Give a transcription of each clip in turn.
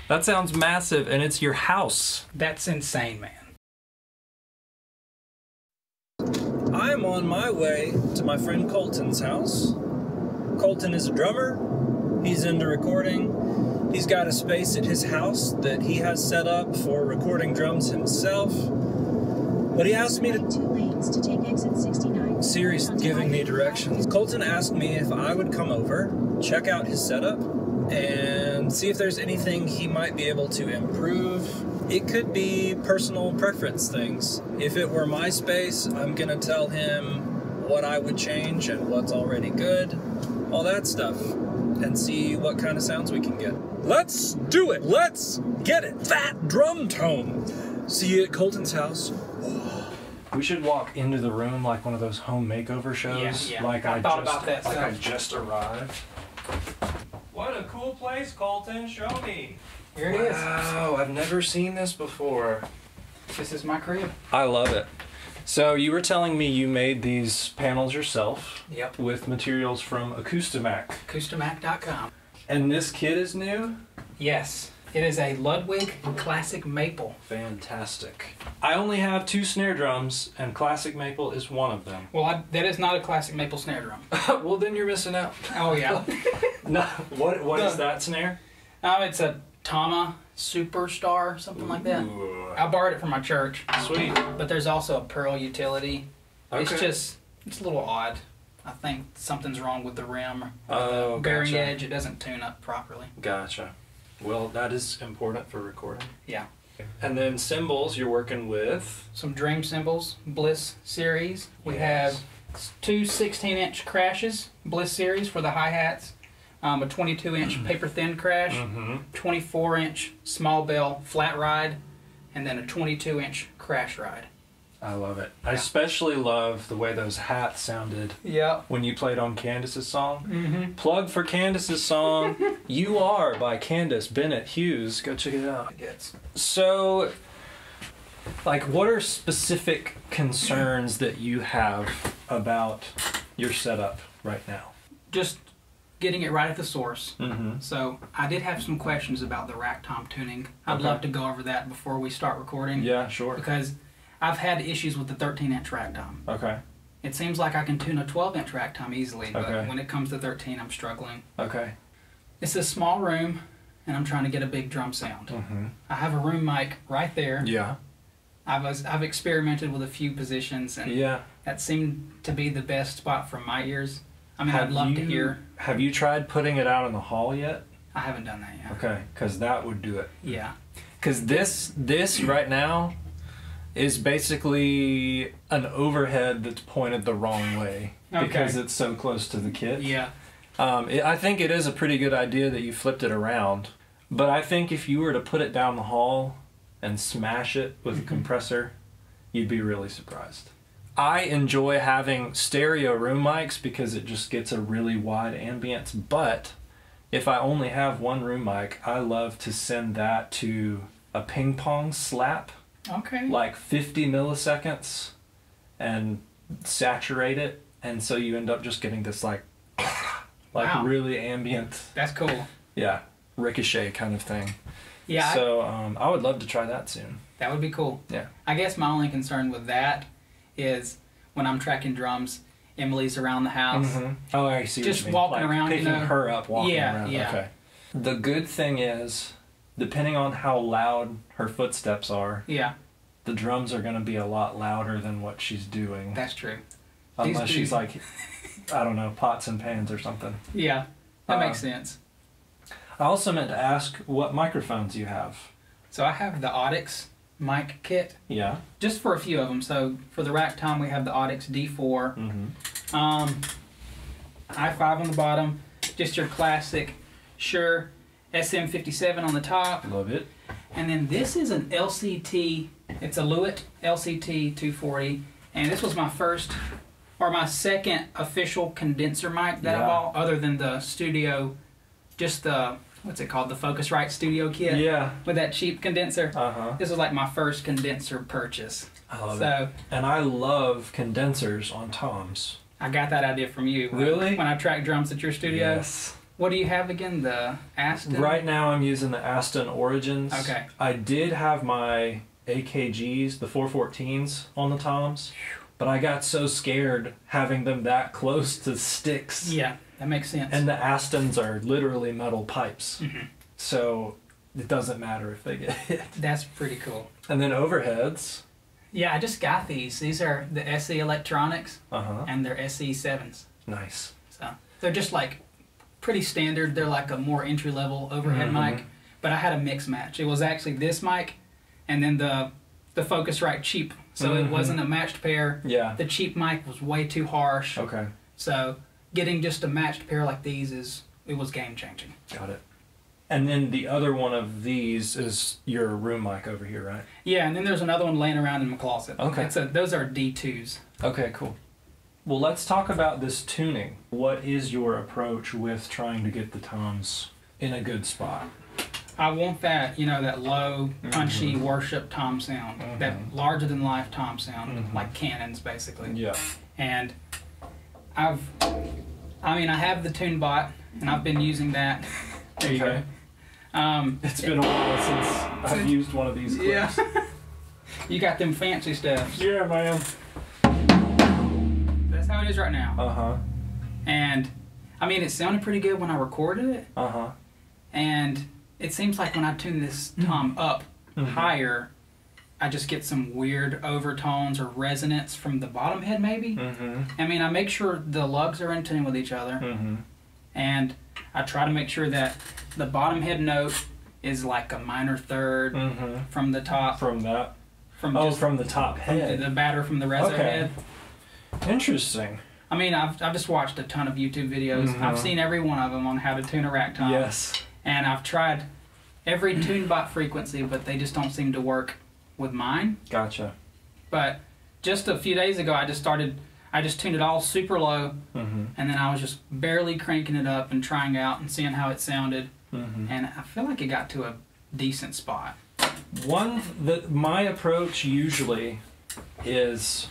That sounds massive, and it's your house. That's insane, man. I'm on my way to my friend Colton's house. Colton is a drummer. He's into recording. He's got a space at his house that he has set up for recording drums himself. But he asked me to... 2 lanes to take exit 69. Siri's giving me directions. Colton asked me if I would come over, check out his setup, and see if there's anything he might be able to improve. It could be personal preference things. If it were my space, I'm gonna tell him what I would change and what's already good, all that stuff, and see what kind of sounds we can get. Let's do it! Let's get it! That drum tone! See you at Colton's house. We should walk into the room like one of those home makeover shows. Yeah. Like I thought about that like stuff. I just arrived. What a cool place, Colton. Show me. Here it is. Wow, I've never seen this before. This is my crib. I love it. So you were telling me you made these panels yourself. Yep. With materials from Acoustimac. Acoustimac.com. And this kit is new? Yes. It is a Ludwig Classic Maple. Fantastic. I only have 2 snare drums, and Classic Maple is one of them. Well, that is not a Classic Maple snare drum. Well, then you're missing out. Oh, yeah. No, what is that snare? It's a Tama Superstar, something like that. Ooh. I borrowed it from my church. Sweet. But there's also a Pearl utility. Okay. It's a little odd. I think something's wrong with the rim. Oh, The bearing gotcha. edge, it doesn't tune up properly. Gotcha. Well, that is important for recording. Yeah. And then cymbals, you're working with... Some Dream cymbals, Bliss series. We Yes. have 2 16-inch crashes, Bliss series for the hi-hats, a 22-inch paper thin crash, 24-inch small bell flat ride, and then a 22-inch crash ride. I love it. I especially love the way those hats sounded Yeah. when you played on Candace's song. Mm-hmm. Plug for Candace's song, You Are by Candace Bennett Hughes. Go check it out. So, like, what are specific concerns that you have about your setup right now? Just getting it right at the source. Mm-hmm. So I did have some questions about the rack tom tuning. I'd love to go over that before we start recording. Yeah, sure. Because I've had issues with the 13-inch rack tom. Okay. It seems like I can tune a 12-inch rack tom easily, but Okay. when it comes to 13, I'm struggling. Okay. It's a small room, and I'm trying to get a big drum sound. Mm-hmm. I have a room mic right there. Yeah. I've experimented with a few positions, and Yeah. that seemed to be the best spot from my ears. I mean, I'd love to hear. Have you tried putting it out in the hall yet? I haven't done that yet. Okay, because that would do it. Yeah. Because this right now is basically an overhead that's pointed the wrong way because it's so close to the kit. Yeah. I think it is a pretty good idea that you flipped it around, but I think if you were to put it down the hall and smash it with a compressor, you'd be really surprised. I enjoy having stereo room mics because it just gets a really wide ambience, but if I only have one room mic, I love to send that to a ping pong slap, Okay. like 50 milliseconds, and saturate it, and so you end up just getting this like Wow. really ambient, That's cool. yeah, ricochet kind of thing. Yeah. So I would love to try that soon. That would be cool. Yeah. I guess my only concern with that is when I'm tracking drums, Emily's around the house. Mm-hmm. Oh, I see. Just what you mean. walking Like around, picking her up, walking around. Yeah. Okay. The good thing is, depending on how loud her footsteps are, Yeah, the drums are going to be a lot louder than what she's doing. that's true. Unless these she's do- like, I don't know, pots and pans or something. Yeah, that makes sense. I also meant to ask what microphones you have. So I have the Audix mic kit, Yeah. just for a few of them. So for the rack tom, we have the Audix D4. Mm-hmm. i5 on the bottom, just your classic Shure SM57 on the top. Love it. And then this is an LCT, it's a Lewitt LCT 240, and this was my first, or my second official condenser mic that I Yeah. bought, other than the studio, just the, what's it called, the Focusrite studio kit Yeah. with that cheap condenser. Uh-huh. This was like my first condenser purchase. I love it. So And I love condensers on toms. I got that idea from you. Really? When I track drums at your studio. Yes. What do you have again? The Aston? Right now I'm using the Aston Origins. Okay. I did have my AKGs, the 414s on the toms, but I got so scared having them that close to sticks. Yeah, that makes sense. And the Astons are literally metal pipes. Mm-hmm. So it doesn't matter if they get hit. That's pretty cool. And then overheads. Yeah, I just got these. These are the SE Electronics, and they're SE7s. Nice. So they're just like pretty standard. They're like a more entry-level overhead mic. But I had a mix match. It was actually this mic and then the Focusrite cheap. So it wasn't a matched pair. Yeah. The cheap mic was way too harsh. Okay. So getting just a matched pair like these it was game-changing. Got it. And then the other one of these is your room mic over here, right? Yeah, and then there's another one laying around in my closet. Okay. Those are D2s. Okay, cool. Well, let's talk about this tuning. What is your approach with trying to get the toms in a good spot? I want that, that low, punchy worship tom sound. That larger-than-life tom sound, like cannons, basically. Yeah. And I have the tune bot, and I've been using that. There you go. It's been a while since I've used one of these clips. Yeah. You got them fancy stuff. Yeah, man. That's how it is right now. Uh-huh. And, it sounded pretty good when I recorded it. Uh-huh. And it seems like when I tune this tom up higher, I just get some weird overtones or resonance from the bottom head, maybe. I make sure the lugs are in tune with each other. And I try to make sure that the bottom head note is like a minor third from the top. From that? From the top head. head. The batter from the reso head. Interesting. I've just watched a ton of YouTube videos. I've seen every one of them on how to tune a rack tom. Yes. And I've tried every tune bot frequency, but they just don't seem to work with mine. Gotcha. But just a few days ago, I just tuned it all super low, and then I was just barely cranking it up and trying out and seeing how it sounded, and I feel like it got to a decent spot. My approach usually is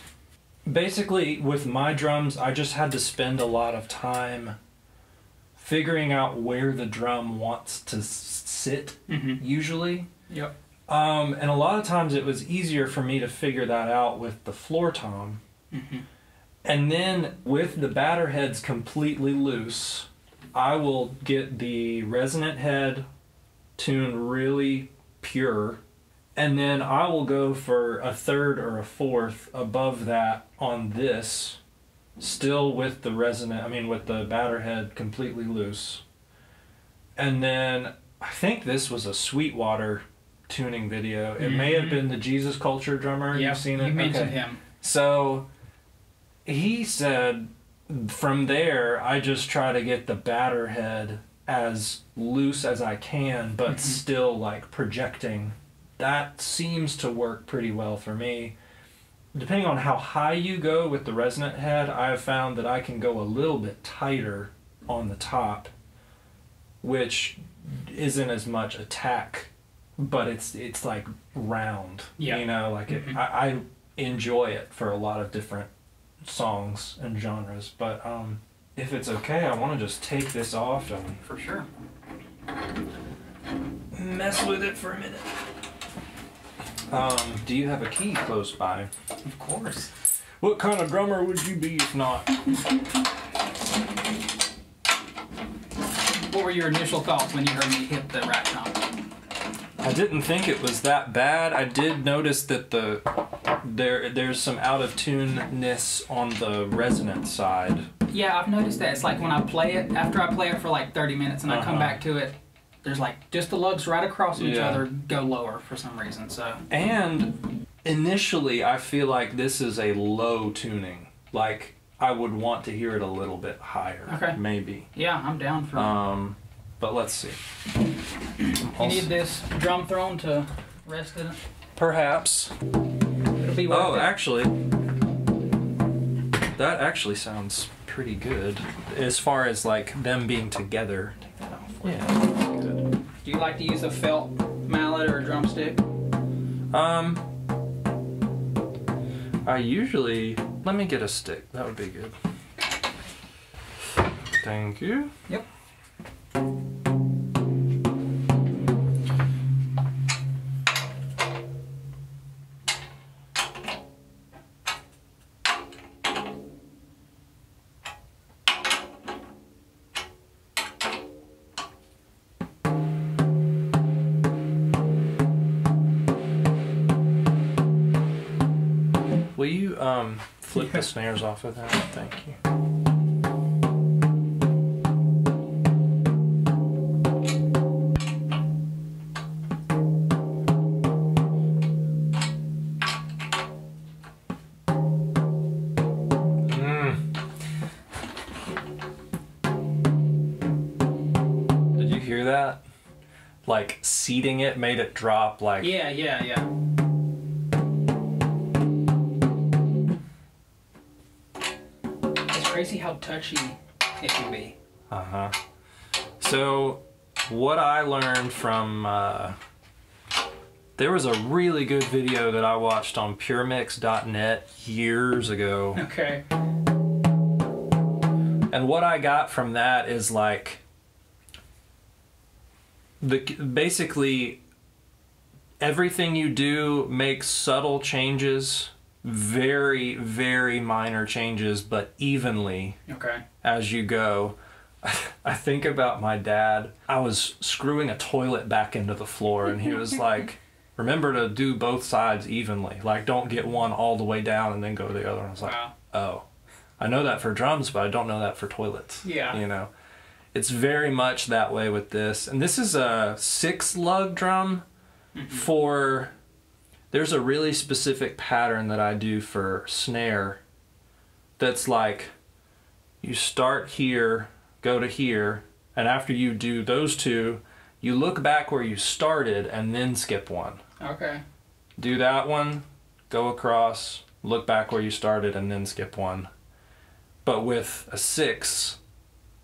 basically with my drums, I just had to spend a lot of time figuring out where the drum wants to sit, usually. Yep. And a lot of times it was easier for me to figure that out with the floor tom. And then with the batter heads completely loose, I will get the resonant head tuned really pure, and then I will go for a third or a fourth above that on this, still with the with the batter head completely loose. And then I think this was a Sweetwater tuning video. It may have been the Jesus Culture drummer. Yeah, You've seen it? You mentioned him. So he said from there, I just try to get the batter head as loose as I can, but still like projecting. That seems to work pretty well for me. Depending on how high you go with the resonant head, I have found that I can go a little bit tighter on the top, which isn't as much attack, but it's like round. Yeah. I enjoy it for a lot of different songs and genres, but if it's okay, I want to just take this off and for sure mess with it for a minute. Do you have a key close by? Of course. What kind of drummer would you be if not? What were your initial thoughts when you heard me hit the rack tom? I didn't think it was that bad. I did notice that there's some out of tune-ness on the resonant side. Yeah, I've noticed that. It's like when I play it, after I play it for like 30 minutes and I come back to it, there's like just the lugs right across each other go lower for some reason. So. And initially I feel like this is a low tuning. Like I would want to hear it a little bit higher. Okay. Maybe. Yeah, I'm down for but let's see. You need this drum throne to rest in it? Perhaps. It'll be worth it. Actually, that actually sounds pretty good as far as like them being together. Take that off. Yeah. Good. Do you like to use a felt mallet or a drumstick? I usually... Let me get a stick. That would be good. Thank you. Yep. Will you flip the snares off of that? Thank you. Did you hear that? Like seating it made it drop like... Yeah. It's crazy how touchy it can be. Uh-huh. So, what I learned from... there was a really good video that I watched on puremix.net years ago. Okay. And what I got from that is like... basically, everything you do makes subtle changes, very, very minor changes, but evenly as you go. I think about my dad. I was screwing a toilet back into the floor, and he was like, remember to do both sides evenly. Like, don't get one all the way down and then go to the other. And I was like, oh, I know that for drums, but I don't know that for toilets. Yeah. You know? It's very much that way with this. And this is a 6-lug drum for... There's a really specific pattern that I do for snare that's like, you start here, go to here, and after you do those two, you look back where you started and then skip one. Okay. Do that one, go across, look back where you started, and then skip one. But with a 6...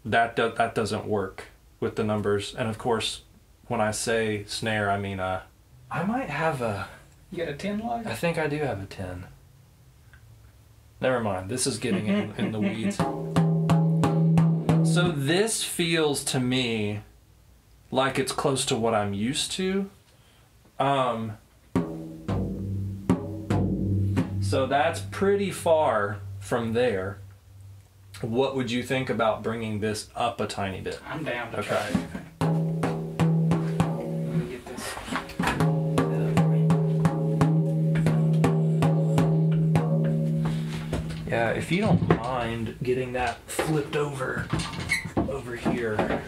that doesn't work with the numbers. And of course, when I say snare, I mean I might have a... You got a 10 lug? I think I do have a 10. Never mind, this is getting in the weeds. So this feels to me like it's close to what I'm used to. So that's pretty far from there. What would you think about bringing this up a tiny bit? I'm down to try it. Let me get this. Yeah, if you don't mind getting that flipped over here.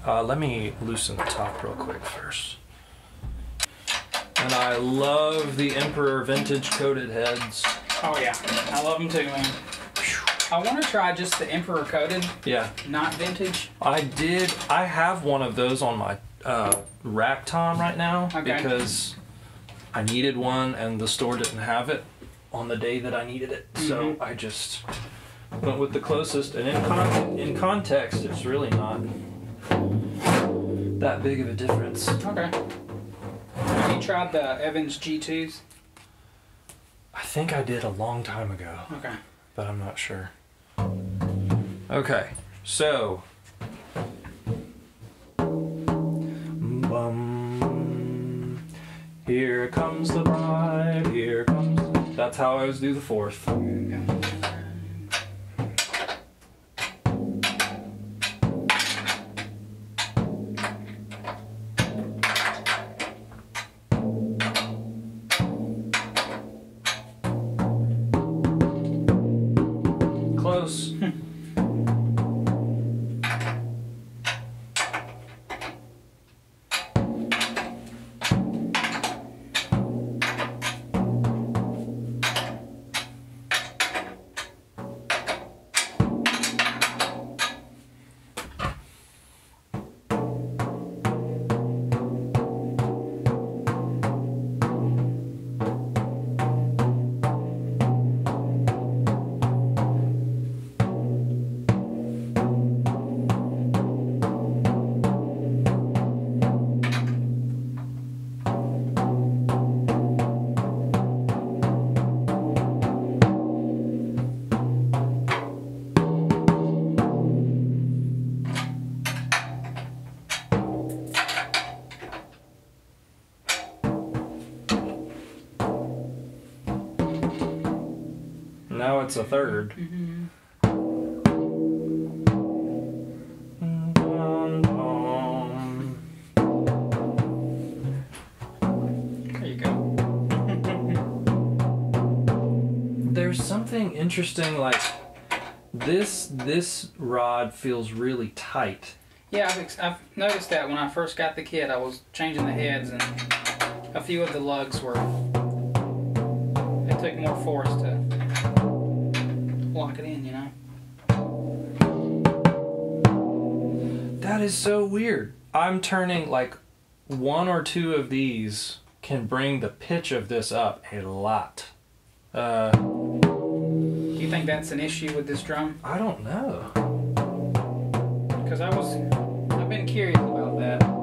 Let me loosen the top real quick first. And I love the Emperor vintage coated heads. Oh yeah, I love them too, man. I want to try just the Emperor coated. Yeah. Not vintage. I have one of those on my rack tom right now because I needed one and the store didn't have it on the day that I needed it. So I just went with the closest. And in context, it's really not that big of a difference. Okay. Have you tried the Evans G2s? I think I did a long time ago. Okay. But I'm not sure. Okay, so... Here comes the bride, here comes... That's how I always do the 4th. Close. Now it's a 3rd. anything interesting? Like this rod feels really tight. Yeah, I've noticed that when I first got the kit, I was changing the heads, and a few of the lugs were. It took more force to lock it in, you know. That is so weird. I'm turning like 1 or 2 of these can bring the pitch of this up a lot. Do you think that's an issue with this drum? I don't know. Because I've been curious about that.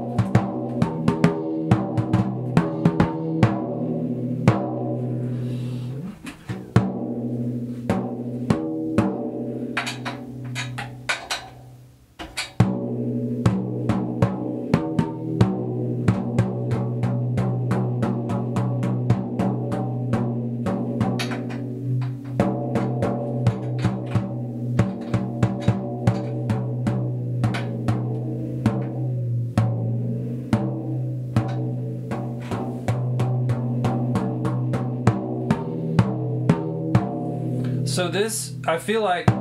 So this, I feel like I'm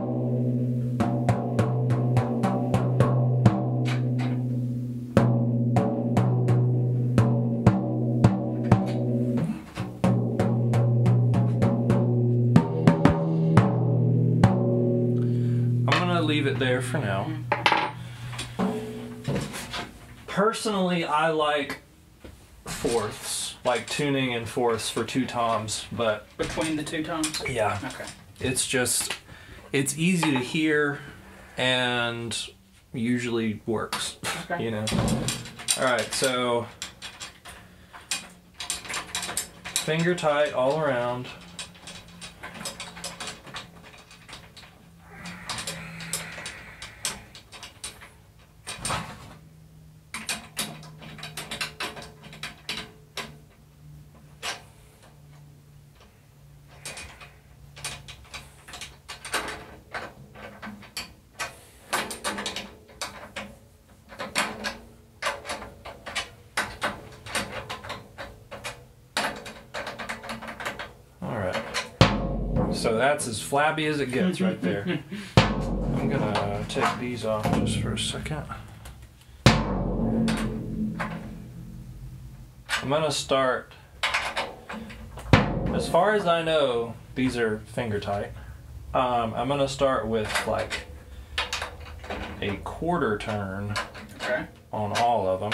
gonna leave it there for now. Personally, I like fourths, like tuning in fourths for 2 toms, but Between the 2 tones? yeah. Okay. It's just, it's easy to hear and usually works, Okay. you know. All right, so finger tight all around. So that's as flabby as it gets right there. I'm gonna take these off just for a second. I'm gonna start, as far as I know, these are finger tight. I'm gonna start with like a 1/4 turn on all of them.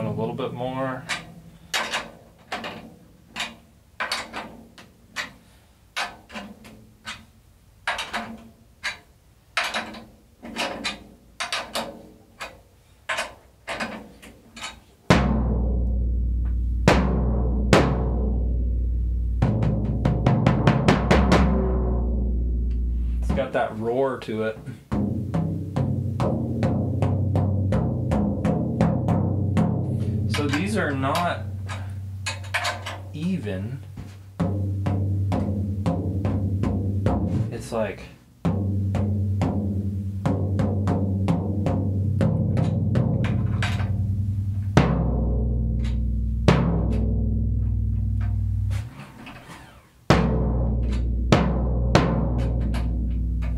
A little bit more. It's got that roar to it. So these are not even. It's like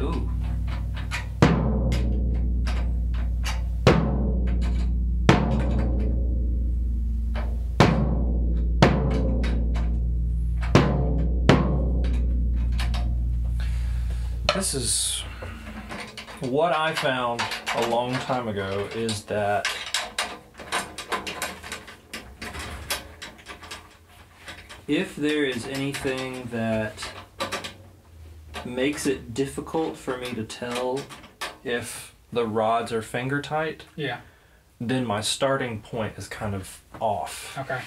ooh. This is what I found a long time ago, is that if there is anything that makes it difficult for me to tell if the rods are finger tight, yeah, then my starting point is kind of off. Okay.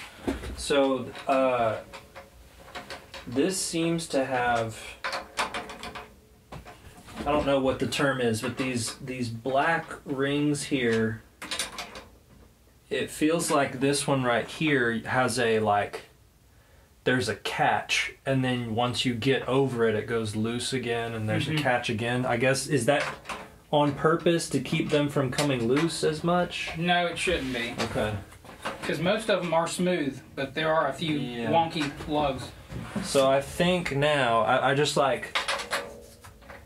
So this seems to have, I don't know what the term is, but these black rings here, it feels like this one right here has a, like, there's a catch, and then once you get over it, it goes loose again, and there's a catch again. I guess, is that, on purpose to keep them from coming loose as much? No, it shouldn't be. Okay. Because most of them are smooth, but there are a few wonky lugs. So I think now, I just like,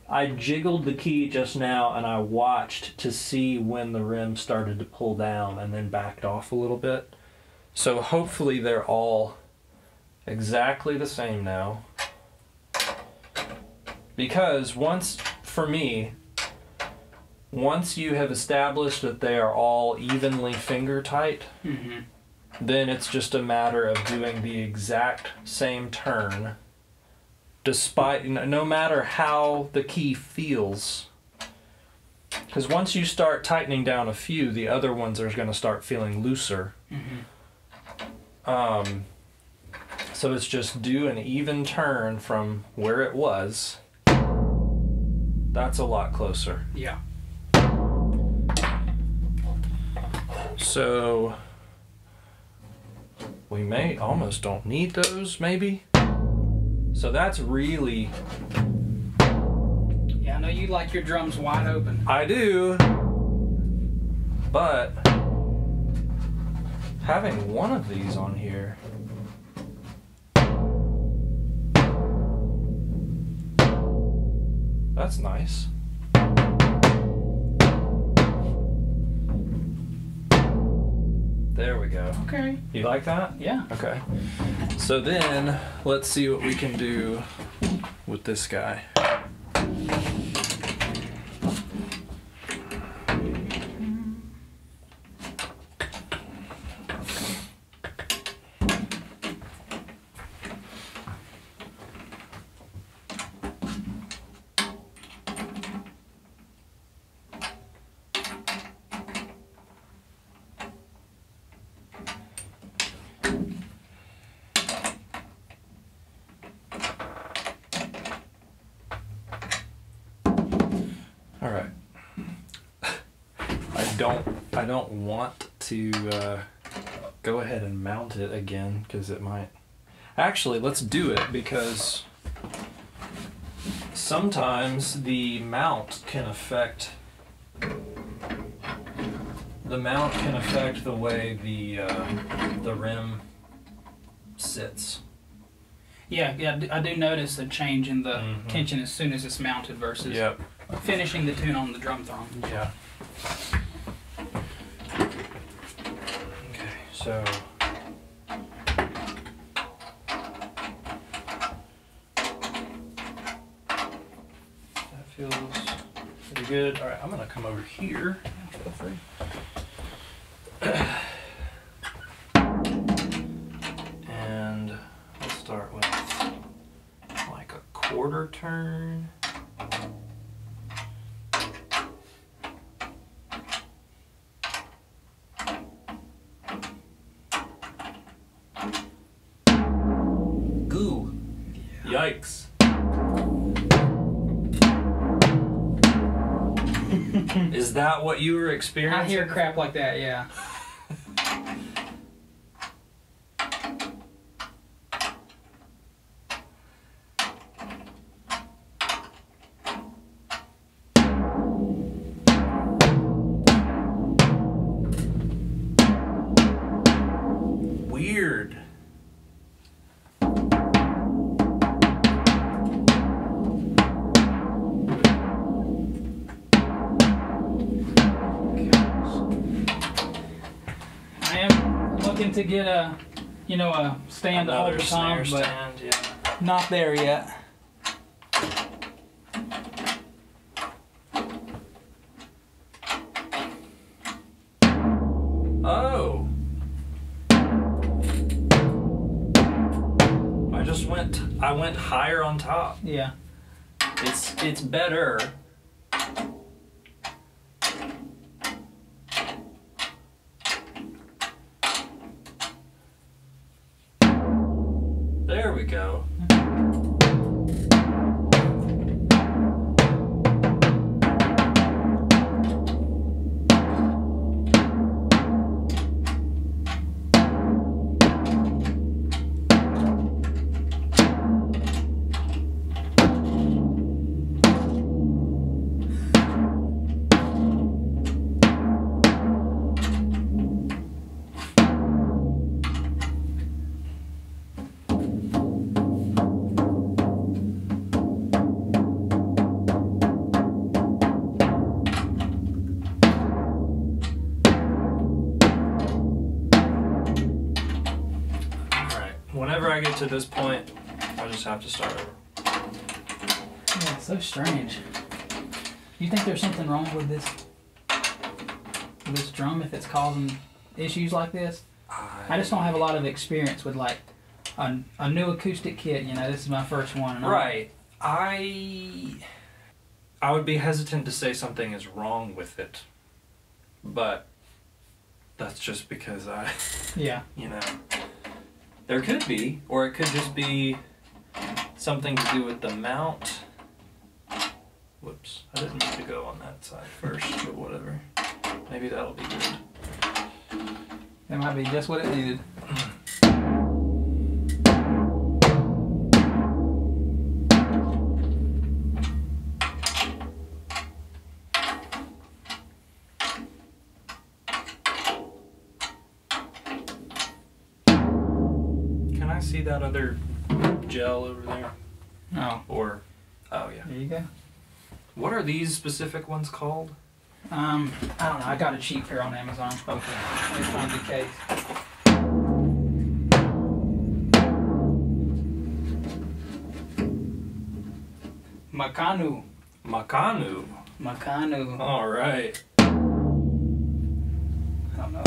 I jiggled the key just now and I watched to see when the rim started to pull down and then backed off a little bit. So hopefully they're all exactly the same now. Because for me, once you have established that they are all evenly finger tight, then it's just a matter of doing the exact same turn, despite, no matter how the key feels. Because once you start tightening down a few, the other ones are going to start feeling looser. So it's just do an even turn from where it was. That's a lot closer. Yeah. So we may almost don't need those, maybe. So that's really... Yeah, I know you like your drums wide open. I do, but having one of these on here, that's nice. There we go. Okay. You like that? Yeah. Okay. So then, let's see what we can do with this guy. All right. I don't want to go ahead and mount it again because it might. Actually, let's do it because sometimes the mount can affect the way the rim sits. Yeah, I do notice a change in the tension as soon as it's mounted versus finishing the tune on the drum thong. Yeah. Okay, so that feels pretty good. All right, I'm gonna come over here. Feel free. And let's start with like a quarter turn. Goo. Yikes. Is that what you were experiencing? I hear crap like that, yeah. Weird. I am looking to get a stand to hold the tom, but not there yet. Oh. I went higher on top. Yeah. It's better. There we go. whenever I get to this point, I just have to start over. Yeah, it's so strange. You think there's something wrong with this drum if it's causing issues like this? I just don't have a lot of experience with like a new acoustic kit. You know, this is my first one. Right. I would be hesitant to say something is wrong with it, but that's just because yeah. You know, there could be, or it could just be something to do with the mount. Whoops, I didn't mean to go on that side first, but whatever. Maybe that'll be good. That might be just what it needed. Can I see that other gel over there? Oh. Or, oh yeah. There you go. What are these specific ones called? I don't know. I got a cheap pair on Amazon. Okay. Let me find the case. Makanu. Makanu. Makanu. All right. I don't know.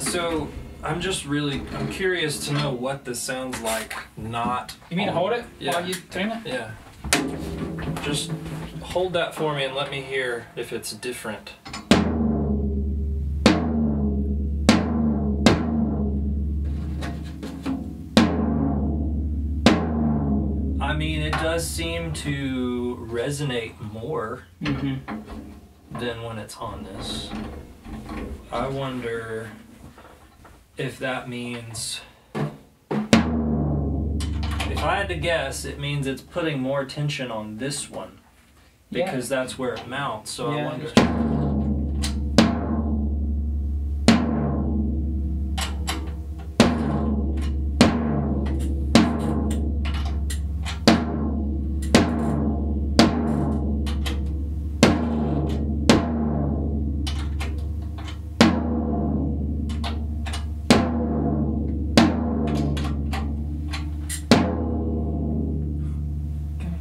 So I'm curious to know what this sounds like. Not. You mean to hold it Yeah. while you tune it? Yeah. Just hold that for me and let me hear if it's different. I mean, it does seem to resonate more than when it's on this. I wonder if that means... If I had to guess, it means it's putting more tension on this one. Because that's where it mounts, so I wonder...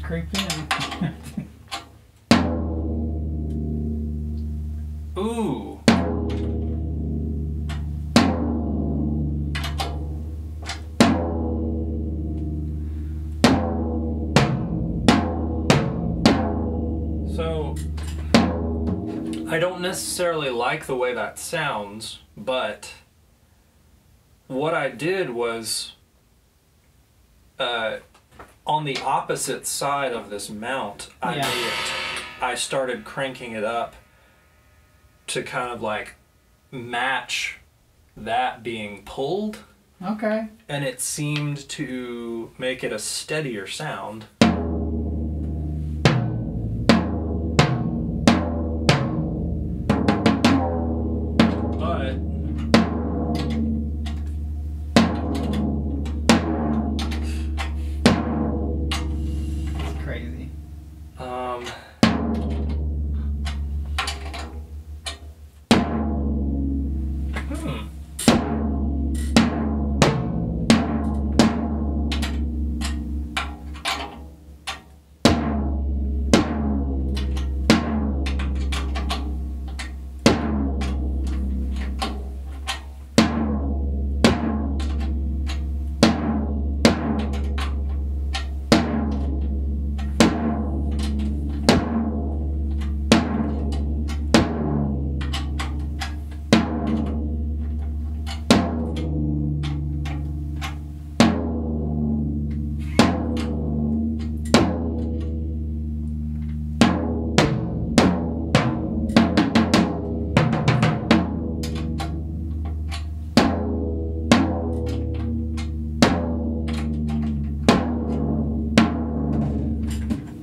Creep in. Ooh. So, I don't necessarily like the way that sounds, but what I did was on the opposite side of this mount, I started cranking it up to kind of like match that being pulled. Okay. And it seemed to make it a steadier sound.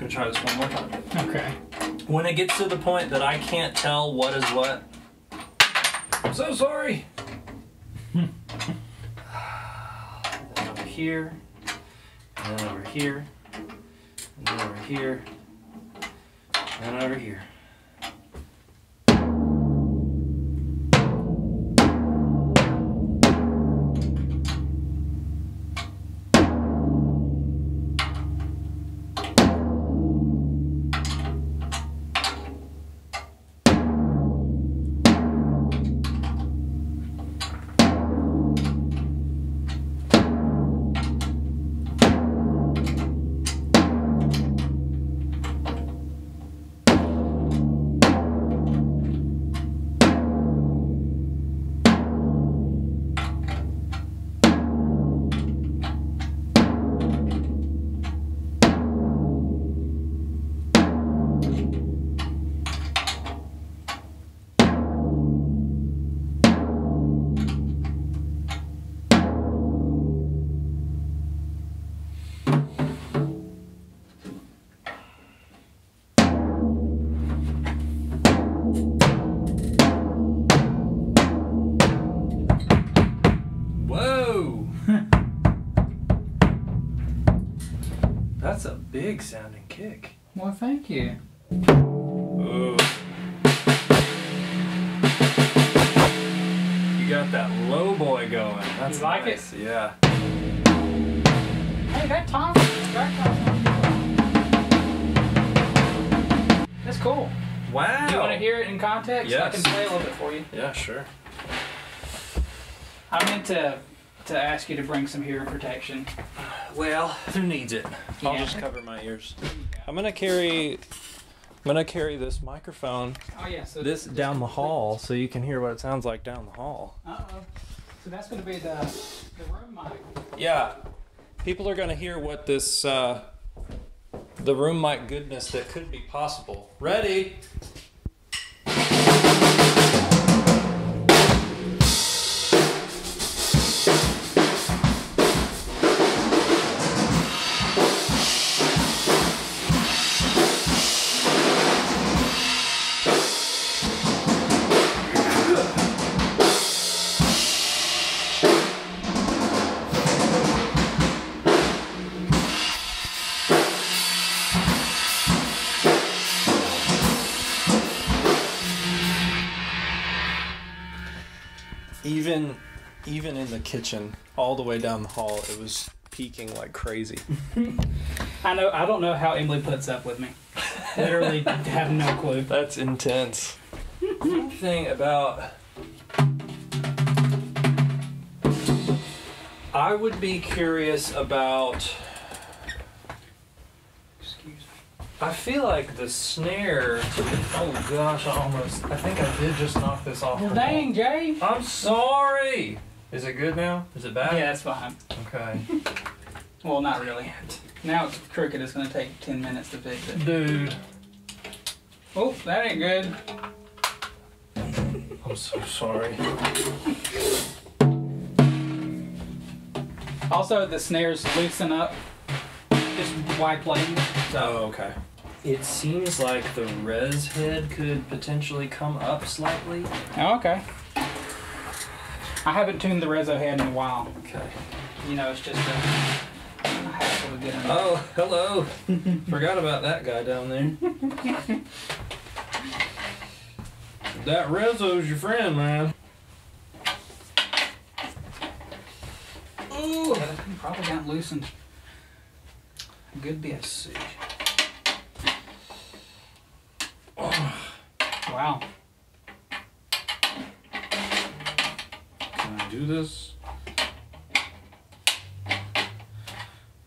Try this one more time. Okay. When it gets to the point that I can't tell what is what, I'm so sorry. Then over here, and then over here, and then over here, and then over here. big sounding kick. Well, thank you. Ooh. You got that low boy going. That's You like nice. it? Yeah. Hey, that Tom. That's cool. Wow. Do you want to hear it in context? Yes. I can play a little bit for you. Yeah, sure. I meant to ask you to bring some hearing protection. Well, who needs it? I'll Yeah. just cover my ears. I'm gonna carry this microphone Oh yeah, so this down the hall so you can hear what it sounds like down the hall. Uh-oh. So that's going to be the room mic. Yeah. People are gonna hear what this the room mic goodness that could be possible. Ready? Even in the kitchen, all the way down the hall, it was peaking like crazy. I don't know how Emily puts up with me. Literally have no clue. That's intense. Thing about I would be curious about. Excuse me. I feel like the snare. Oh gosh, I think I did just knock this off. Well, dang, Jay. I'm sorry. Is it good now? Is it bad? Yeah, that's fine. Okay. Well, not really. Now it's crooked. It's going to take 10 minutes to fix it. Dude. Oh, that ain't good. I'm so sorry. Also, the snares loosen up. Just wide playing. So. Oh, okay. It seems like the res head could potentially come up slightly. Oh, okay. I haven't tuned the Rezo head in a while. Okay. You know, it's just a hassle to get in. Oh, hello. Forgot about that guy down there. That Rezo's your friend, man. Ooh. Yeah, that thing probably got loosened a good bit. Let's see. Wow. Can I do this?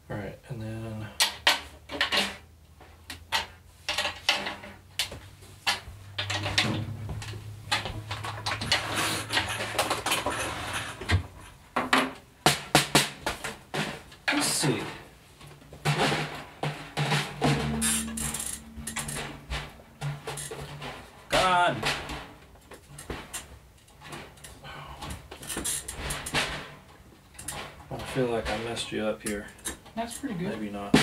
Alright, and then... Let's see. God. I feel like I messed you up here. That's pretty good. Maybe not.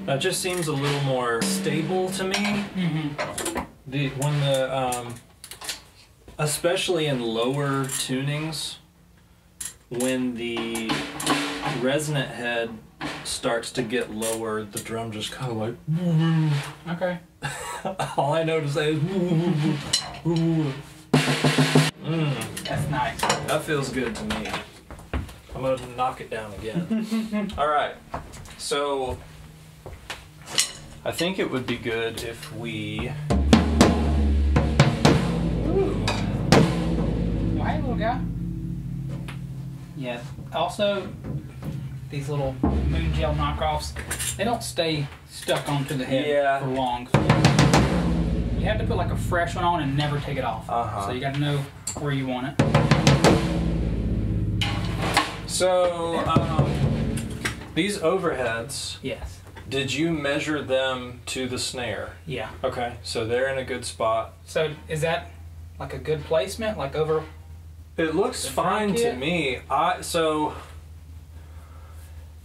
That just seems a little more stable to me. Mm-hmm. Especially in lower tunings, when the resonant head starts to get lower, the drum just kind of like. Okay. All I know to say is. That's nice. That feels good to me. I'm gonna knock it down again. All right. So I think it would be good if we. Ooh. Well, hey, little guy. Yeah. Also, these little moon gel knockoffs, they don't stay stuck onto the head for long. You have to put like a fresh one on and never take it off. So you got to know where you want it. So these overheads. Yes. Did you measure them to the snare? Yeah. Okay, so they're in a good spot. So is that like a good placement, like over? It looks fine to me.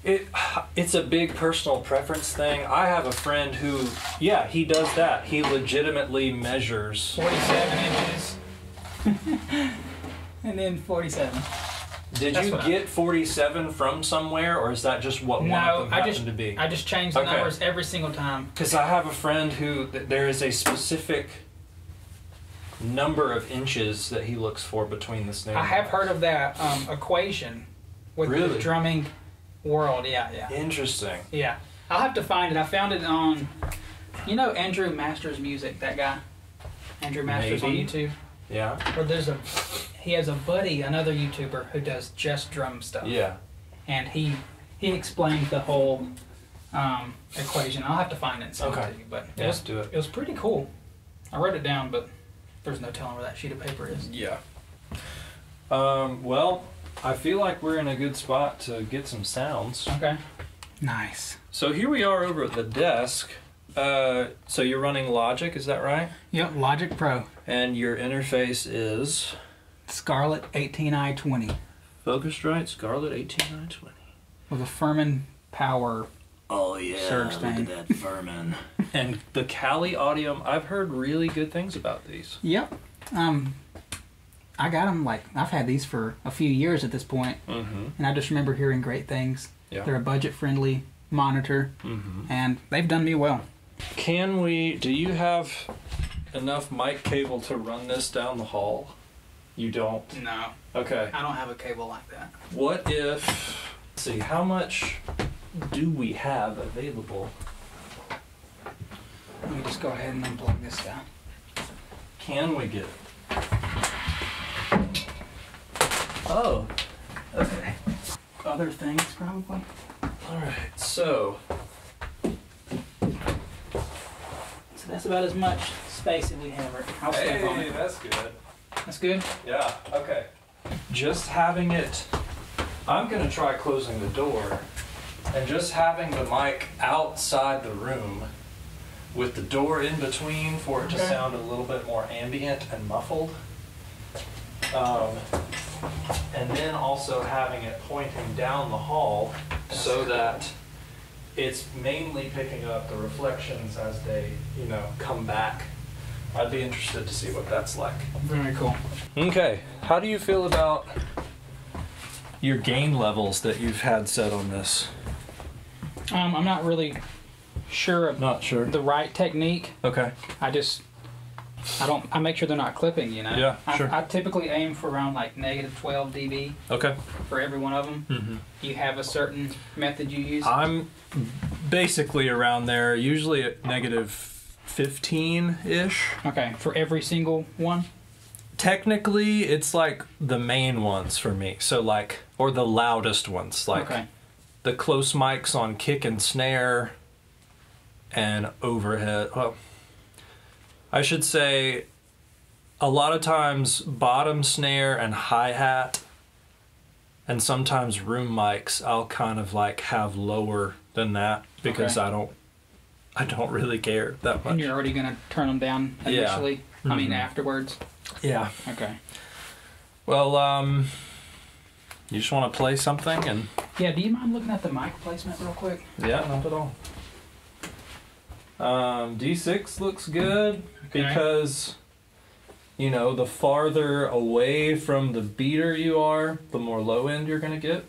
It's a big personal preference thing. I have a friend who, yeah, he does that. He legitimately measures 47 inches. and then 47. Did you get 47 from somewhere, or is that just what one of them happened to be? I just change the numbers every single time. Because I have a friend who, there is a specific number of inches that he looks for between the snare. I have heard of that equation with the drumming world. Yeah. Interesting. Yeah. I'll have to find it. I found it on, you know, Andrew Masters Music, that guy? Andrew Masters on YouTube. Yeah. Or he has a buddy, another YouTuber, who does just drum stuff. Yeah. And he explains the whole equation. I'll have to find it and send it to you. But it was pretty cool. I wrote it down, but there's no telling where that sheet of paper is. Yeah. Well, I feel like we're in a good spot to get some sounds. Okay. Nice. So here we are over at the desk. So you're running Logic, is that right? Yep, Logic Pro. And your interface is? Scarlett 18i20. Focusrite Scarlett 18i20. With a Furman Power surge thing. Look at that Furman. And the Cali Audio, I've heard really good things about these. Yep. I got them, I've had these for a few years at this point. And I just remember hearing great things. Yeah. They're a budget-friendly monitor, and they've done me well. Do you have enough mic cable to run this down the hall? You don't? No. Okay. I don't have a cable like that. What if, let's see, how much do we have available? Let me just go ahead and unplug this down. Can we get it? Oh, okay. Other things, probably. Alright, so that's about as much space as we have. I'll step on it. That's good. That's good? Yeah, okay. Just having it, I'm going to try closing the door, and just having the mic outside the room with the door in between for it to sound a little bit more ambient and muffled. And then also having it pointing down the hall so that it's mainly picking up the reflections as they, come back. I'd be interested to see what that's like. Very cool. Okay, how do you feel about your gain levels that you've had set on this? I'm not really sure of the right technique. Okay. I make sure they're not clipping, Yeah, sure. I typically aim for around -12 dB. Okay. For every one of them. Do you have a certain method you use? I'm basically around there, usually at -15-ish. Okay, for every single one? Technically, it's the main ones for me. So or the loudest ones. The close mics on kick and snare and overhead. Well, I should say a lot of times bottom snare and hi-hat, and sometimes room mics I'll kind of have lower than that because I don't really care that much. And you're already going to turn them down initially? Yeah. I mean afterwards? Yeah. Okay. Well, you just want to play something and... Yeah, do you mind looking at the mic placement real quick? Yeah, not at all. D6 looks good because, the farther away from the beater you are, the more low end you're going to get.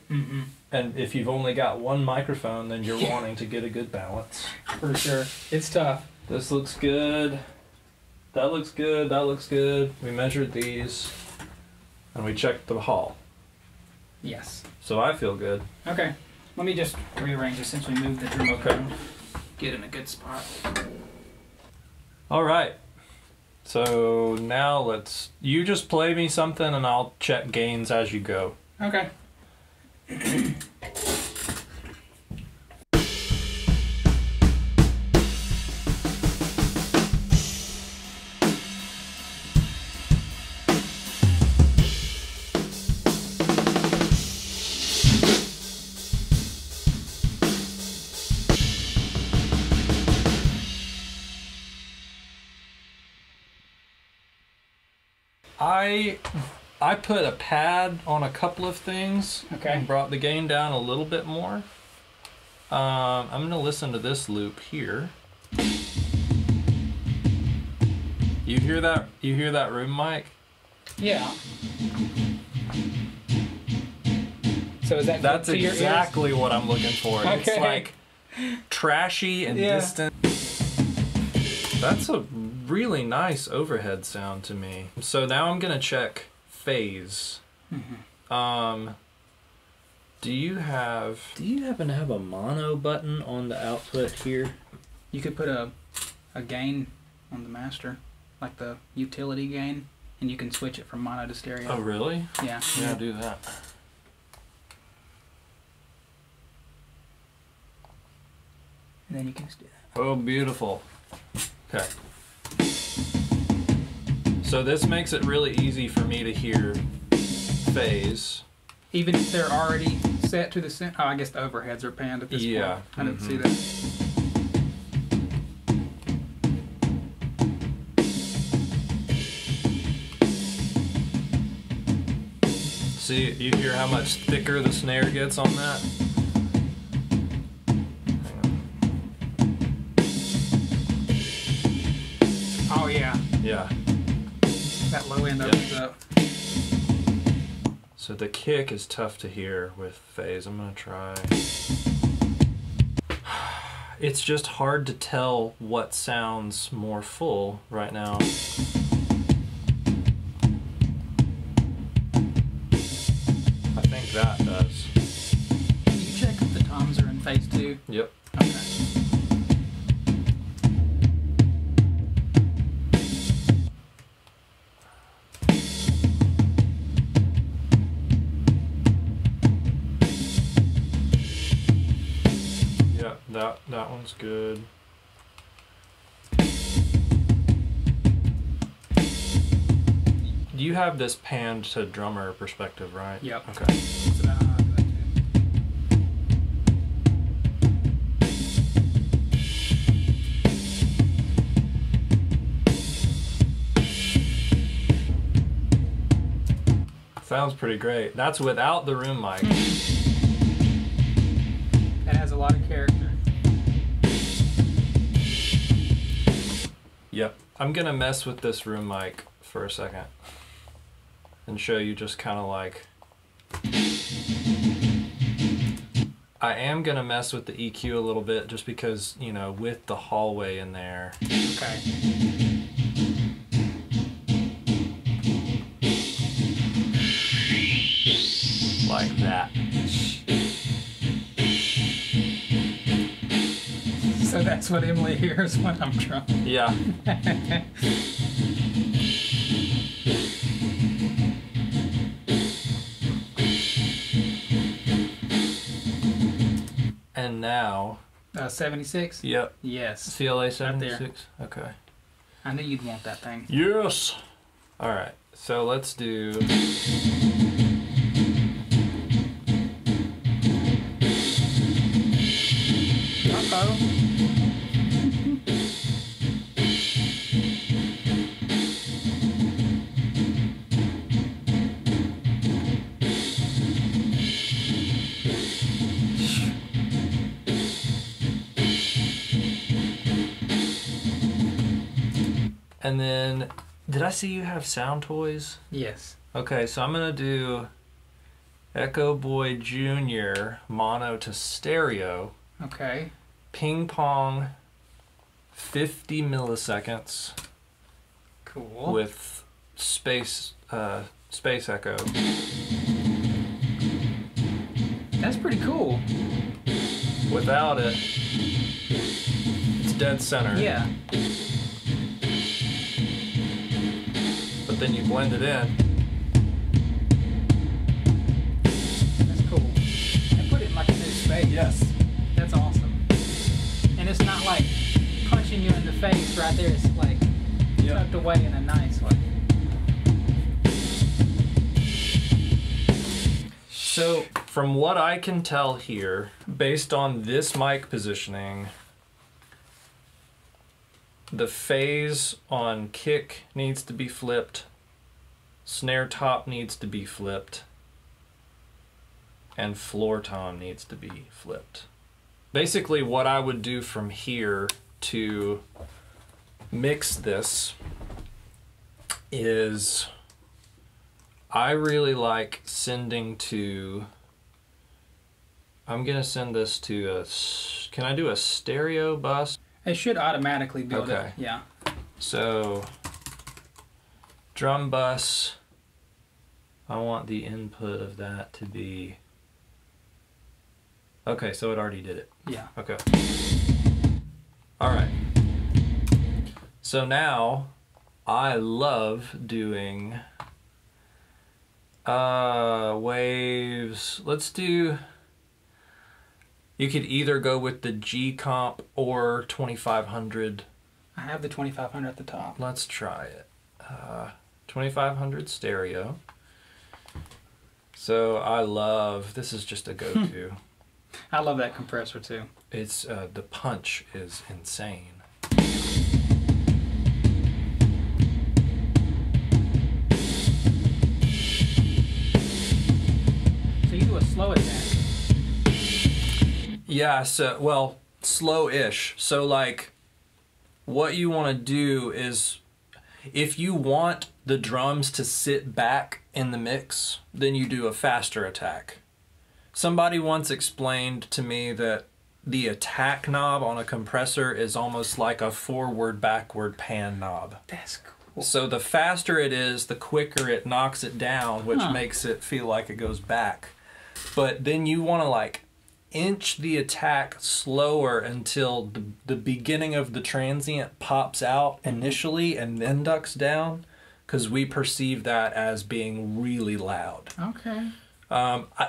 And if you've only got one microphone, then you're wanting to get a good balance. For sure. It's tough. This looks good. That looks good. That looks good. We measured these and we checked the hall. Yes. So I feel good. Okay. Let me just rearrange this since we moved the drum around. Get in a good spot. All right. So now you just play me something and I'll check gains as you go. Okay. I put a pad on a couple of things. Okay. And brought the gain down a little bit more. I'm going to listen to this loop here. You hear that? You hear that room mic? Yeah. So is that That's to your ears? exactly what I'm looking for. Okay. It's like trashy and distant. That's a really nice overhead sound to me. So now I'm gonna check phase. Do you happen to have a mono button on the output here? You could put a gain on the master, like the utility gain, and you can switch it from mono to stereo. Oh really? Yeah. Yeah, do that. And then you can just do that. Oh, beautiful. Okay. So this makes it really easy for me to hear phase. Even if they're already set to the center. Oh, I guess the overheads are panned at this point. I didn't see that. See, you hear how much thicker the snare gets on that? Oh yeah. Yeah. That low end opens up. So the kick is tough to hear with phase. I'm gonna try. It's just hard to tell what sounds more full right now. I think that does. Can you check if the toms are in phase 2? Yep. Okay. That one's good. You have this panned to drummer perspective, right? Yep. Okay. That's about how I do that too. Sounds pretty great. That's without the room mic. That has a lot of character. Yep. I'm gonna mess with this room mic for a second and show you just kind of like. I am gonna mess with the EQ a little bit just because, you know, with the hallway in there. Okay. Like that. So that's what Emily hears when I'm drunk. Yeah. And now. 76? Yep. Yes. CLA 76? Right there. Okay. I knew you'd want that thing. Yes! Alright, so let's do. Uh-oh. And then, did I see you have sound toys? Yes. Okay, so I'm gonna do Echo Boy Jr. mono to stereo. Okay. Ping pong 50 milliseconds. Cool. With space echo. That's pretty cool. Without it, it's dead center. Yeah. But then you blend it in. That's cool. And put it in like a new space. Yes. That's awesome. And it's not like punching you in the face right there. It's like tucked away in a nice way. So, from what I can tell here, based on this mic positioning, the phase on kick needs to be flipped, snare top needs to be flipped, and floor tom needs to be flipped. Basically, what I would do from here to mix this is I really like sending to I'm gonna send this to a. Can I do a stereo bus? It should automatically build okay. it. Yeah. So drum bus. I want the input of that to be. Okay, so it already did it. Yeah. Okay. All right. So now I love doing waves. Let's do. You could either go with the G comp or 2500. I have the 2500 at the top. Let's try it. 2500 stereo. So I love, this is just a go-to. I love that compressor too. It's the punch is insane. So you do a slow attack. Yeah, so, well, slow-ish. So, like, what you want to do is, if you want the drums to sit back in the mix, then you do a faster attack. Somebody once explained to me that the attack knob on a compressor is almost like a forward-backward pan knob. That's cool. So the faster it is, the quicker it knocks it down, which makes it feel like it goes back. But then you want to, like, inch the attack slower until the beginning of the transient pops out initially and then ducks down, because we perceive that as being really loud. Okay.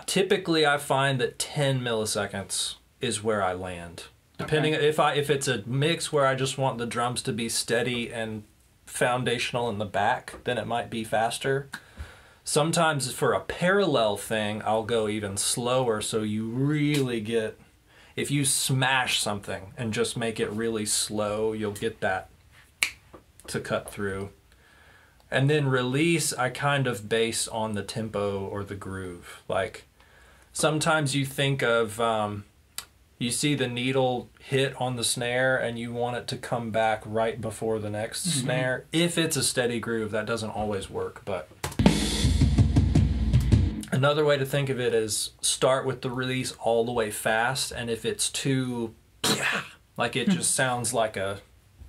Typically, I find that 10 milliseconds is where I land. Depending if it's a mix where I just want the drums to be steady and foundational in the back, then it might be faster. Sometimes for a parallel thing, I'll go even slower, so you really get, if you smash something and just make it really slow, you'll get that to cut through. And then release, I kind of base on the tempo or the groove. Like, sometimes you think of, you see the needle hit on the snare and you want it to come back right before the next snare. If it's a steady groove, that doesn't always work, but... Another way to think of it is start with the release all the way fast, and if it's too, like it just sounds like a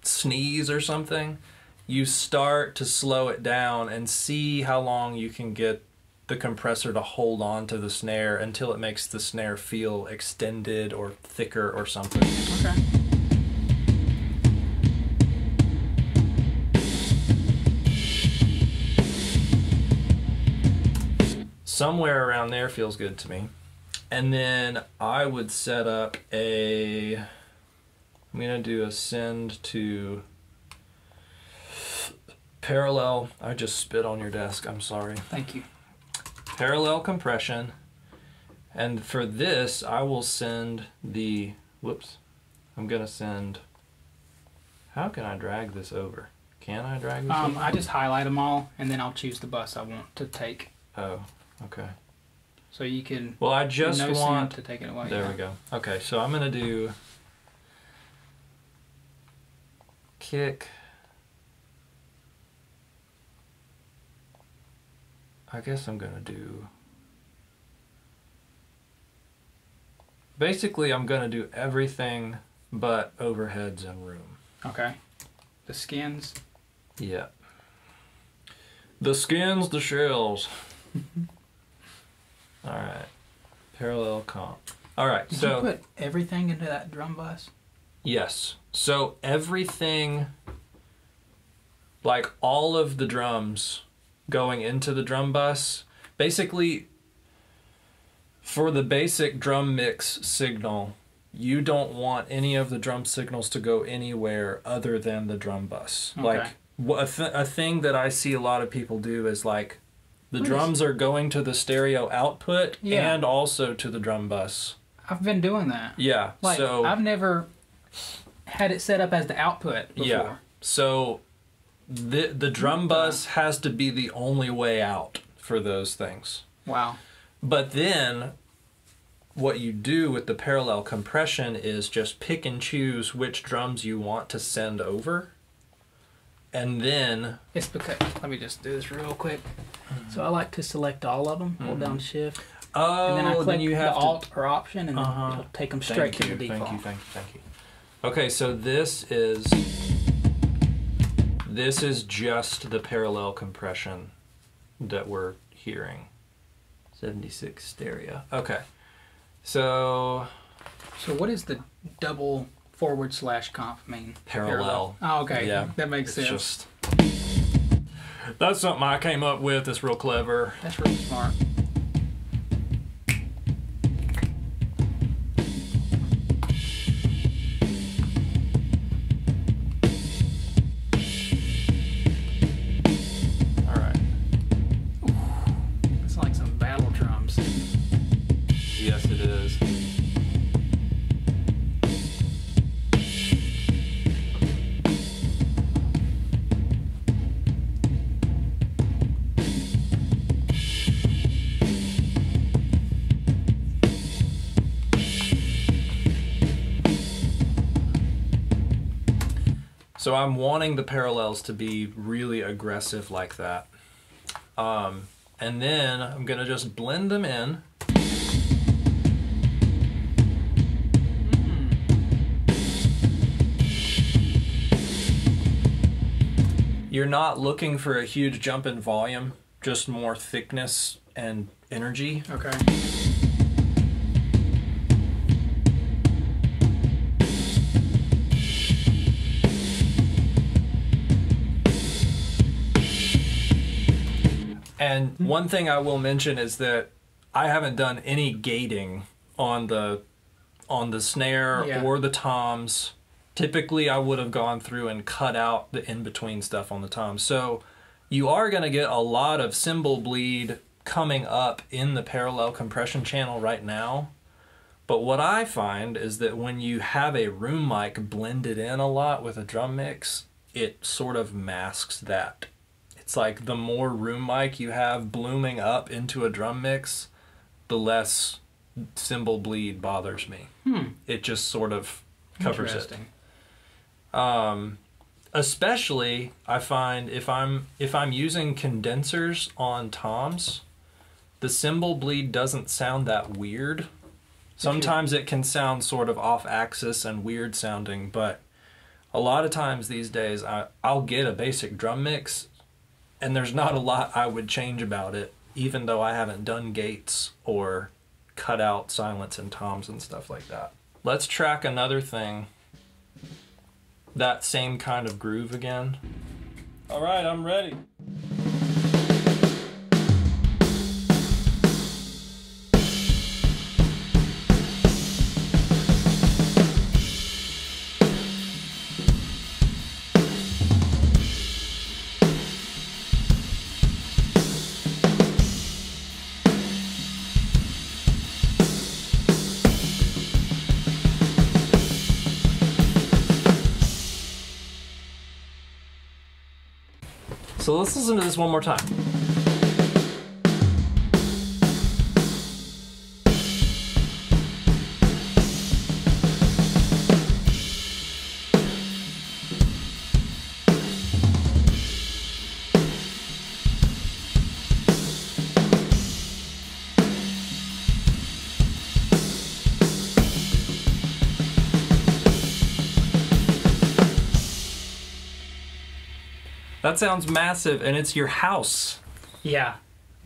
sneeze or something, you start to slow it down and see how long you can get the compressor to hold on to the snare until it makes the snare feel extended or thicker or something. Okay. Somewhere around there feels good to me. And then I would set up a, I'm gonna do a send to parallel. I just spit on your desk, I'm sorry. Thank you. Parallel compression. And for this, I will send the, whoops, I'm gonna send, how can I drag this over? Can I drag this over? I just highlight them all, and then I'll choose the bus I want to take. Oh. Okay. So you can. Well, I just want to take it away. There we go. Okay, so I'm gonna do kick. I guess I'm gonna do. Basically, I'm gonna do everything but overheads and room. Okay. The skins. Yeah. The skins, the shells. All right, parallel comp. All right, Did so you put everything into that drum bus? Yes. So everything, like all of the drums going into the drum bus, basically for the basic drum mix signal, you don't want any of the drum signals to go anywhere other than the drum bus. Okay. Like a thing that I see a lot of people do is like, the drums are going to the stereo output and also to the drum bus. I've been doing that. Yeah. Like, so I've never had it set up as the output before. Yeah. So the drum bus has to be the only way out for those things. Wow. But then what you do with the parallel compression is just pick and choose which drums you want to send over. And then... It's because... Let me just do this real quick. So I like to select all of them. Hold down shift. Oh, and then I click you have the Alt or Option, and then it'll take them straight to the default. Thank you. Okay, so this is just the parallel compression that we're hearing. 76 stereo. Okay, so what is the double /comp mean? Parallel. Oh, okay. Yeah, that makes sense. That's something I came up with. It's real clever. That's really smart. All right. It's like some battle drums. Yes, it is. So I'm wanting the parallels to be really aggressive like that. And then I'm gonna just blend them in. You're not looking for a huge jump in volume, just more thickness and energy. Okay. And one thing I will mention is that I haven't done any gating on the snare or the toms. Typically, I would have gone through and cut out the in-between stuff on the toms. So you are going to get a lot of cymbal bleed coming up in the parallel compression channel right now. But what I find is that when you have a room mic blended in a lot with a drum mix, it sort of masks that. It's like the more room mic you have blooming up into a drum mix, the less cymbal bleed bothers me. It just sort of covers it. Especially I find if I'm using condensers on toms, the cymbal bleed doesn't sound that weird. Sometimes it can sound sort of off axis and weird sounding, but a lot of times these days I'll get a basic drum mix and there's not a lot I would change about it, even though I haven't done gates or cut out silence and toms and stuff like that. Let's track another thing. That same kind of groove again. All right, I'm ready. So let's listen to this one more time. That sounds massive, and it's your house. Yeah,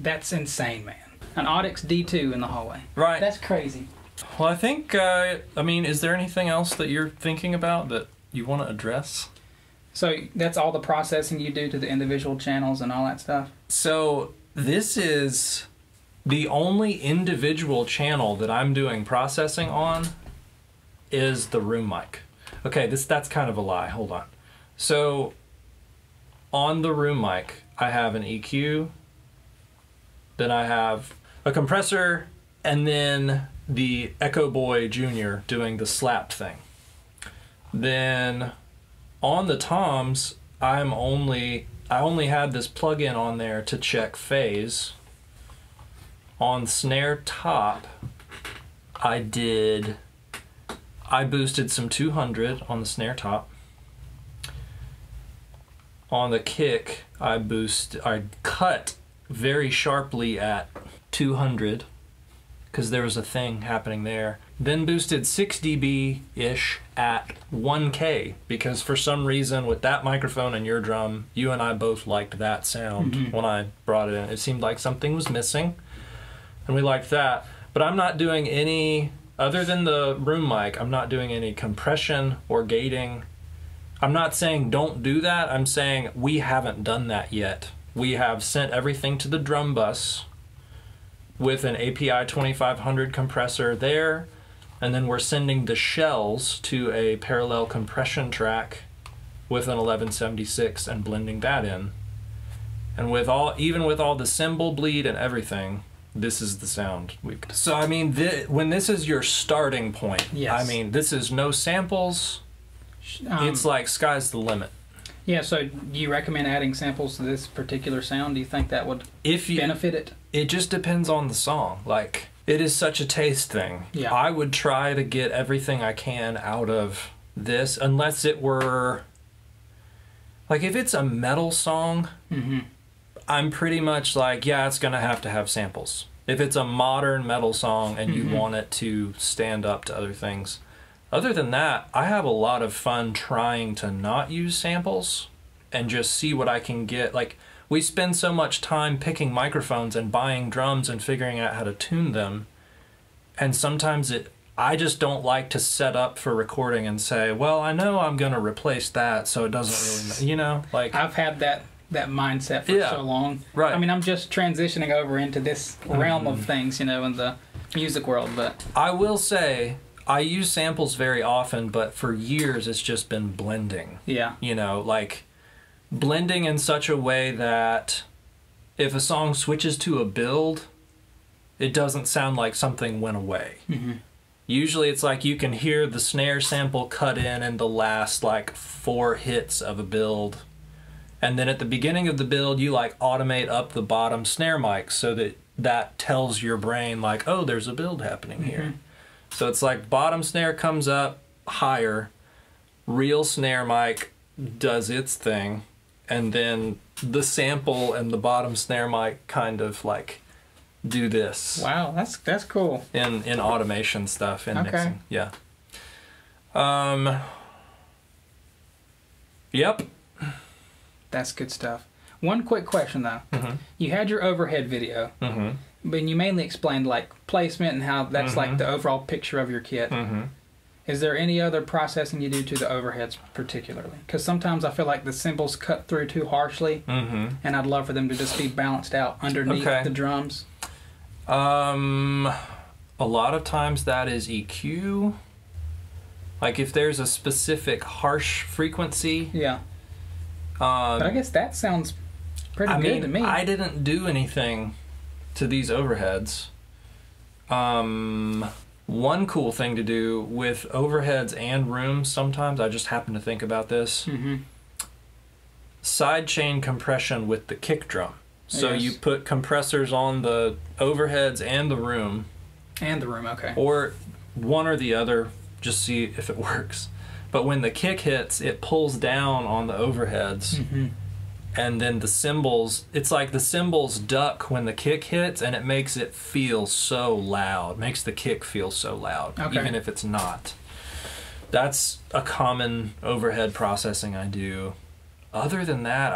that's insane, man. An Audix D2 in the hallway. Right. That's crazy. Well, I think, I mean, is there anything else that you're thinking about that you want to address? So that's all the processing you do to the individual channels and all that stuff? So this is the only individual channel that I'm doing processing on is the room mic. Okay, that's kind of a lie. Hold on. So on the room mic, I have an EQ, then I have a compressor, and then the Echo Boy Jr. doing the slap thing. Then on the toms, I only had this plug-in on there to check phase. On snare top, I boosted some 200 on the snare top. On the kick, I cut very sharply at 200. because there was a thing happening there. Then boosted 6 dB-ish at 1K, because for some reason with that microphone and your drum, you and I both liked that sound when I brought it in. It seemed like something was missing, and we liked that. But I'm not doing any, other than the room mic, I'm not doing any compression or gating. I'm not saying don't do that. I'm saying we haven't done that yet. We have sent everything to the drum bus with an API 2500 compressor there, and then we're sending the shells to a parallel compression track with an 1176 and blending that in. And with all, even with all the cymbal bleed and everything, this is the sound we've got. So I mean, when this is your starting point, yes. I mean, this is no samples. It's like sky's the limit. Yeah, so do you recommend adding samples to this particular sound? Do you think that would benefit it? It just depends on the song. Like, it is such a taste thing. Yeah. I would try to get everything I can out of this, unless it were... Like, if it's a metal song, I'm pretty much like, yeah, it's going to have samples. If it's a modern metal song and you want it to stand up to other things... Other than that, I have a lot of fun trying to not use samples and just see what I can get. Like, we spend so much time picking microphones and buying drums and figuring out how to tune them. And sometimes I just don't like to set up for recording and say, well, I know I'm going to replace that, so it doesn't really, you know? Like, I've had that mindset for so long. Right. I mean, I'm just transitioning over into this realm of things, you know, in the music world. But I will say... I use samples very often, but for years it's just been blending. Yeah. You know, like blending in such a way that if a song switches to a build, it doesn't sound like something went away. Usually it's like you can hear the snare sample cut in the last like 4 hits of a build. And then at the beginning of the build, you like automate up the bottom snare mic so that tells your brain like, oh, there's a build happening here. So it's like bottom snare comes up higher, real snare mic does its thing, and then the sample and the bottom snare mic kind of like do this. Wow, that's cool. In automation stuff, in mixing. Yeah. Yep. That's good stuff. One quick question though. You had your overhead video. But you mainly explained like placement and how that's like the overall picture of your kit. Is there any other processing you do to the overheads particularly? Because sometimes I feel like the cymbals cut through too harshly, and I'd love for them to just be balanced out underneath the drums. A lot of times that is EQ. Like if there's a specific harsh frequency. Yeah. But I guess that sounds pretty good to me. I didn't do anything to these overheads. One cool thing to do with overheads and rooms, sometimes I just happen to think about this. Sidechain compression with the kick drum. So you put compressors on the overheads and the room. And the room, okay. Or one or the other, just see if it works. But when the kick hits, it pulls down on the overheads. And then the cymbals, it's like the cymbals duck when the kick hits, and it makes it feel so loud. Makes the kick feel so loud, even if it's not. That's a common overhead processing I do. Other than that,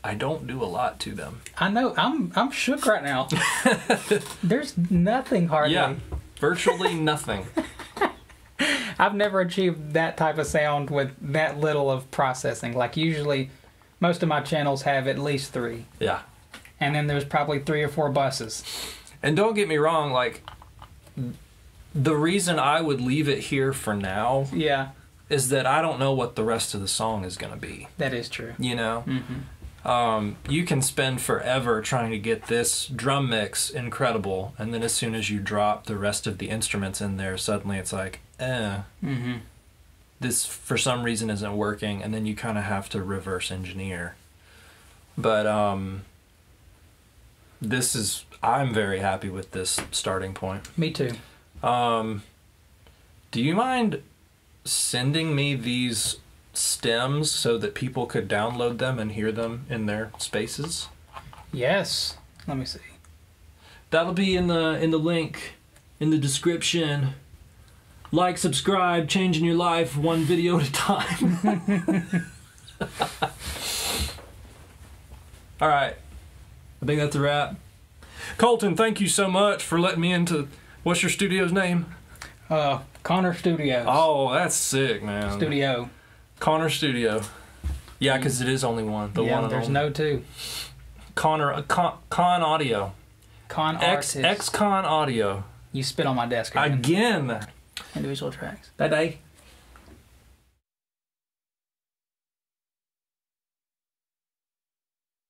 I don't do a lot to them. I know, I'm shook right now. There's nothing hardly. Yeah, virtually nothing. I've never achieved that type of sound with that little of processing. Like usually... Most of my channels have at least 3. Yeah. And then there's probably 3 or 4 buses. And don't get me wrong, like, the reason I would leave it here for now is that I don't know what the rest of the song is going to be. That is true. You know? You can spend forever trying to get this drum mix incredible, and then as soon as you drop the rest of the instruments in there, suddenly it's like, this for some reason isn't working, and then you kind of have to reverse engineer. But I'm very happy with this starting point. Me too. Do you mind sending me these stems so that people could download them and hear them in their spaces? Yes. Let me see. That'll be in the link in the description. Like, subscribe, changing your life one video at a time. All right. I think that's a wrap. Colton, thank you so much for letting me into... What's your studio's name? Connor Studios. Oh, that's sick, man. Studio. Connor Studio. Yeah, because it is only one. The one. There's no two. Connor, Con Audio. X-Con Audio. You spit on my desk again. Individual tracks. That day.